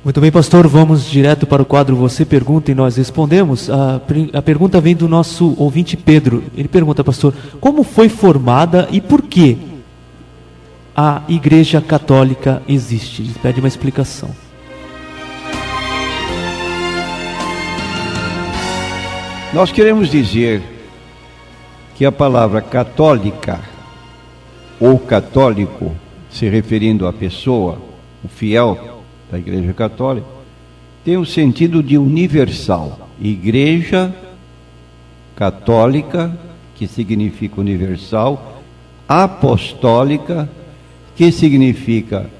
Muito bem, pastor, vamos direto para o quadro Você Pergunta e Nós Respondemos. A pergunta vem do nosso ouvinte Pedro. Ele pergunta, pastor, como foi formada e por que a Igreja Católica existe? Ele pede uma explicação. Nós queremos dizer que a palavra católica ou católico, se referindo à pessoa, o fiel da Igreja Católica, tem o sentido de universal. Igreja Católica, que significa universal, apostólica, que significa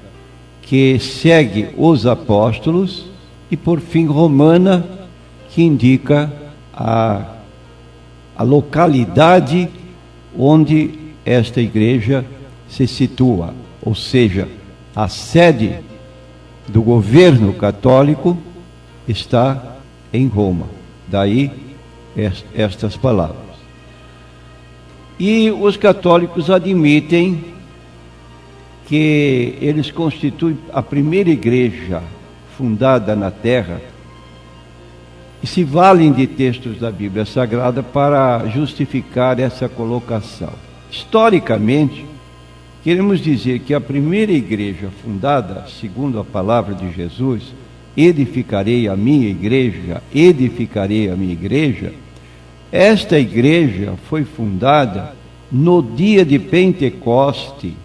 que segue os apóstolos, e por fim romana, que indica a localidade onde esta igreja se situa, ou seja, a sede do governo católico está em Roma. Daí estas palavras. E os católicos admitem que eles constituem a primeira igreja fundada na terra e se valem de textos da Bíblia Sagrada para justificar essa colocação. Historicamente, queremos dizer que a primeira igreja fundada, segundo a palavra de Jesus, edificarei a minha igreja, esta igreja foi fundada no dia de Pentecoste,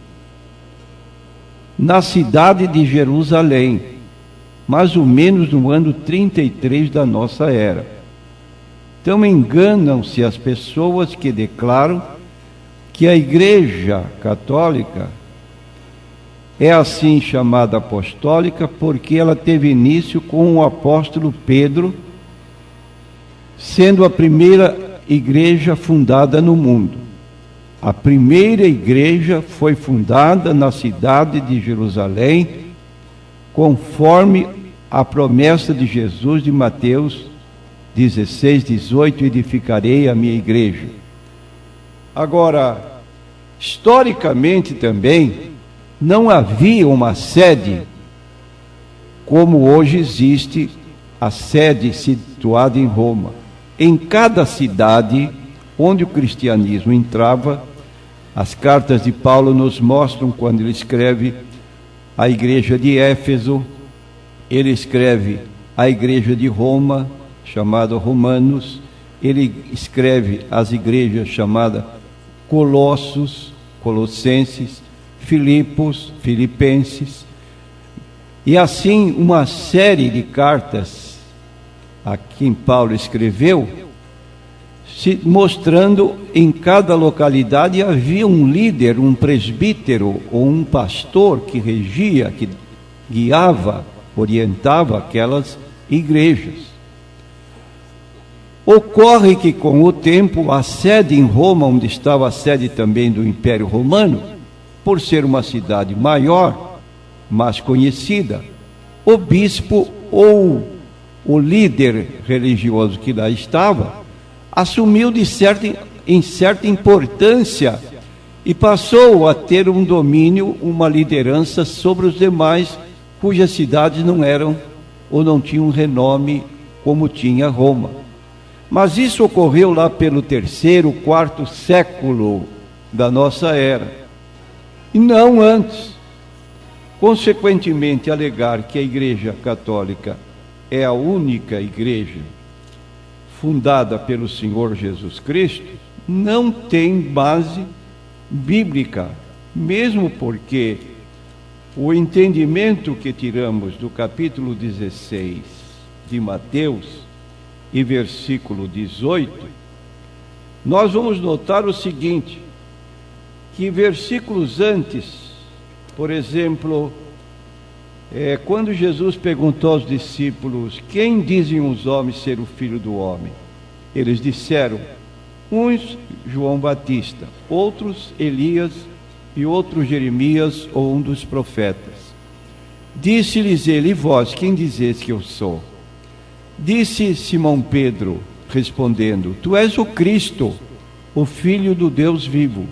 na cidade de Jerusalém, mais ou menos no ano 33 da nossa era. Então enganam-se as pessoas que declaram que a Igreja Católica é assim chamada apostólica porque ela teve início com o apóstolo Pedro, sendo a primeira igreja fundada no mundo. A primeira igreja foi fundada na cidade de Jerusalém, conforme a promessa de Jesus de Mateus 16:18, edificarei a minha igreja. Agora, historicamente também, não havia uma sede como hoje existe a sede situada em Roma. Em cada cidade onde o cristianismo entrava, as cartas de Paulo nos mostram quando ele escreve a igreja de Éfeso, ele escreve a igreja de Roma, chamada Romanos, ele escreve as igrejas chamadas Colossos, Colossenses, Filipos, Filipenses, e assim uma série de cartas a quem Paulo escreveu, se mostrando em cada localidade havia um líder, um presbítero ou um pastor que regia, que guiava, orientava aquelas igrejas. Ocorre que com o tempo a sede em Roma, onde estava a sede também do Império Romano, por ser uma cidade maior, mais conhecida, o bispo ou o líder religioso que lá estava assumiu em certa importância e passou a ter um domínio, uma liderança sobre os demais, cujas cidades não eram ou não tinham renome como tinha Roma. Mas isso ocorreu lá pelo 3º, 4º século da nossa era, e não antes. Consequentemente, alegar que a Igreja Católica é a única igreja fundada pelo Senhor Jesus Cristo não tem base bíblica, mesmo porque o entendimento que tiramos do capítulo 16 de Mateus e versículo 18, nós vamos notar o seguinte, que versículos antes, por exemplo, quando Jesus perguntou aos discípulos, quem dizem os homens ser o Filho do Homem? Eles disseram, uns João Batista, outros Elias e outros Jeremias ou um dos profetas. Disse-lhes ele, e vós, quem dizeis que eu sou? Disse Simão Pedro, respondendo, tu és o Cristo, o Filho do Deus vivo.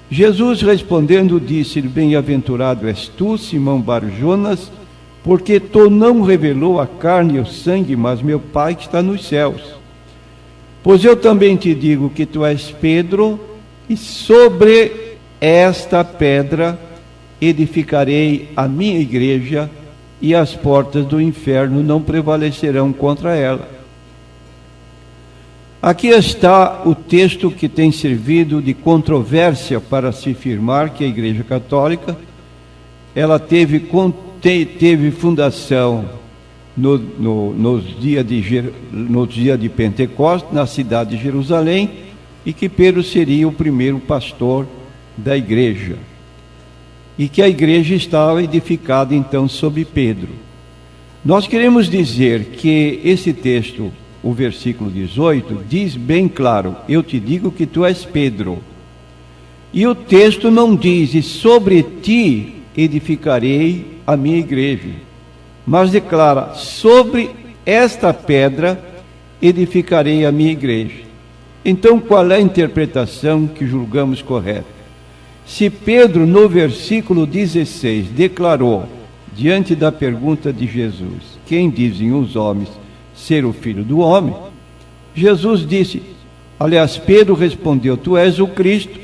Jesus respondendo disse-lhe, bem-aventurado és tu, Simão Bar-Jonas, porque tu não revelou a carne e o sangue, mas meu Pai que está nos céus. Pois eu também te digo que tu és Pedro, e sobre esta pedra edificarei a minha igreja, e as portas do inferno não prevalecerão contra ela. Aqui está o texto que tem servido de controvérsia para se afirmar que a Igreja Católica ela teve fundação nos dias de Pentecostes, na cidade de Jerusalém, e que Pedro seria o primeiro pastor da igreja. E que a igreja estava edificada então sobre Pedro. Nós queremos dizer que esse texto, o versículo 18, diz bem claro: eu te digo que tu és Pedro. E o texto não diz: e sobre ti edificarei a minha igreja, mas declara: sobre esta pedra edificarei a minha igreja. Então, qual é a interpretação que julgamos correta? Se Pedro, no versículo 16, declarou, diante da pergunta de Jesus: quem dizem os homens ser o Filho do Homem? Jesus disse, aliás, Pedro respondeu: tu és o Cristo,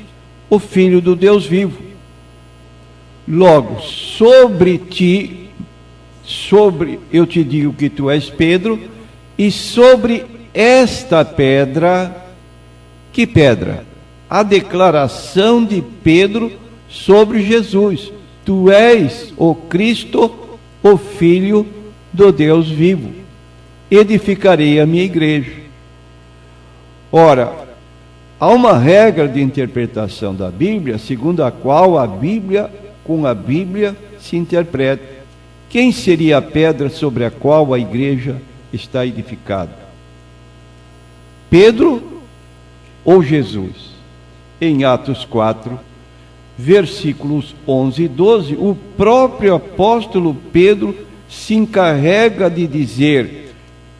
o Filho do Deus vivo. Logo, eu te digo que tu és Pedro, e sobre esta pedra, que pedra? A declaração de Pedro sobre Jesus: tu és o Cristo, o Filho do Deus vivo. Edificarei a minha igreja. Ora, há uma regra de interpretação da Bíblia, segundo a qual com a Bíblia se interpreta. Quem seria a pedra sobre a qual a igreja está edificada? Pedro ou Jesus? Em Atos 4, versículos 11 e 12, o próprio apóstolo Pedro se encarrega de dizer: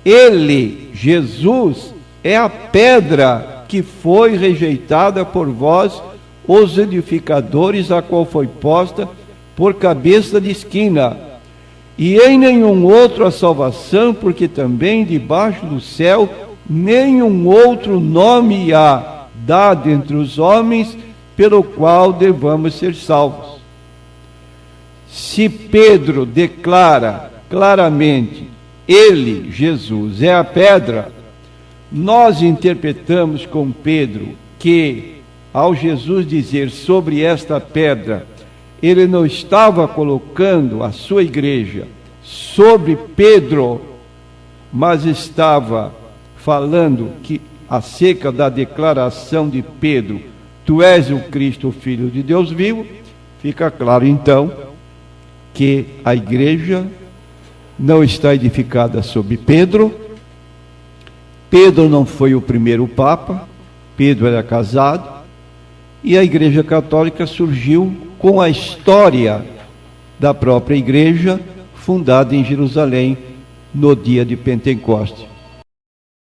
ele, Jesus, é a pedra que foi rejeitada por vós, os edificadores, a qual foi posta por cabeça de esquina. E em nenhum outro a salvação, porque também debaixo do céu nenhum outro nome há dado entre os homens pelo qual devamos ser salvos. Se Pedro declara claramente: ele, Jesus, é a pedra, nós interpretamos com Pedro que, ao Jesus dizer sobre esta pedra, ele não estava colocando a sua igreja sobre Pedro, mas estava falando que acerca da declaração de Pedro: tu és o Cristo, o Filho de Deus vivo. Fica claro então que a igreja não está edificada sobre Pedro. Pedro não foi o primeiro Papa, Pedro era casado, e a Igreja Católica surgiu com a história da própria igreja, fundada em Jerusalém no dia de Pentecostes.